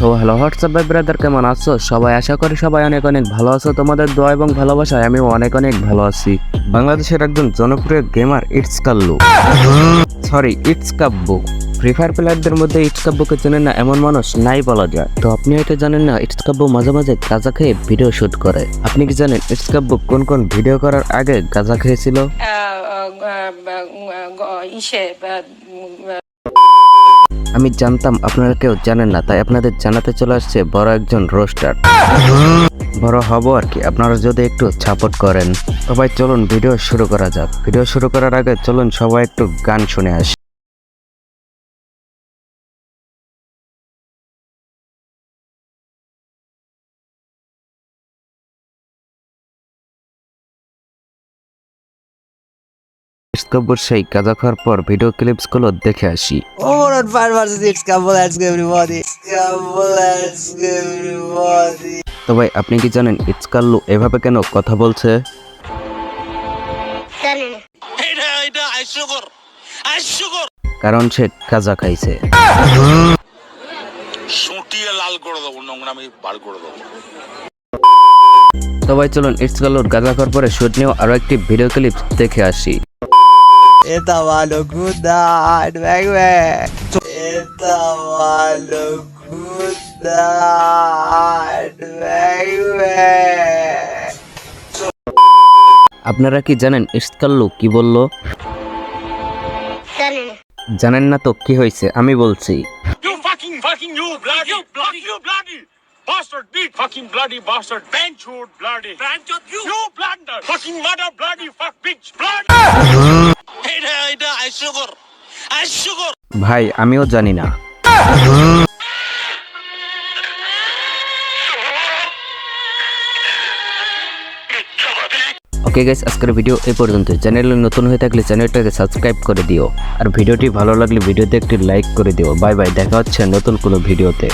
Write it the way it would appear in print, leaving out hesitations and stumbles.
So hello WhatsApp ভাই brother, কেমন আছো সবাই? আশা করি সবাই অনেক অনেক ভালো আছো। তোমাদের দোয়া এবং ভালোবাসায় আমিও অনেক অনেক ভালো আছি। বাংলাদেশের একজন জনপ্রিয় গেমার ইটস কাব্বু। ফ্রি ফায়ার প্লেয়ারদের মধ্যে ইটস কাব্বুকে চেনেন না এমন মানুষ নাই বলা যায়। তো আপনি হয়তো জানেন না ইটস কাব্বু মাঝে মাঝে গাঁজা খেয়ে ভিডিও শুট করে। আপনি কি জানেন ইটস কাব্বু কোন কোন ভিডিও করার আগে গাঁজা খেয়েছিল? আমি জানতাম আপনারা কেউ জানেন না, তাই আপনাদের জানাতে চলে আসছে বড় একজন রোস্টার। বড় হব আর কি, আপনারা যদি একটু সাপোর্ট করেন। সবাই চলুন ভিডিও শুরু করা যাক। ভিডিও শুরু করার আগে চলুন সবাই একটু গান শুনে আসি। ইটস সেই গাঁজা খাওয়ার পর ভিডিও ক্লিপস গুলো দেখে আসি। Over on Fire versus It's Couple, let's go everybody. Let's go everybody. তো ভাই আপনি কি জানেন ইটস কাল্লু এভাবে কেন কথা বলছে? কারণ সে গাঁজা খাইছে। তো ভাই চলুন ইটস কাল্লুর গাঁজা খাওয়ার পরে শুট নিয়েও আরো একটি ভিডিও ক্লিপ দেখে আসি। Eta malukudaan, back. Eta malukudaan, back. আপনারা কি জানেন ইটস কাল্লু কি বলল? জানেন না তো কি হয়েছে আমি বলছি। You bloody bastard, big fucking bloody bastard, benchwood bloody, you blunder, fucking mother bloody fuck bitch, bloody. I sugar. ভাই আমিও জানি না। ওকে গাইস, আজকের ভিডিও এই পর্যন্ত। চ্যানেলে নতুন হয়ে থাকলে চ্যানেলটাকে সাবস্ক্রাইব করে দিও, আর ভিডিওটি ভালো লাগলে ভিডিওতে একটি লাইক করে দিও। বাই বাই, দেখা হচ্ছে নতুন কোনো ভিডিওতে।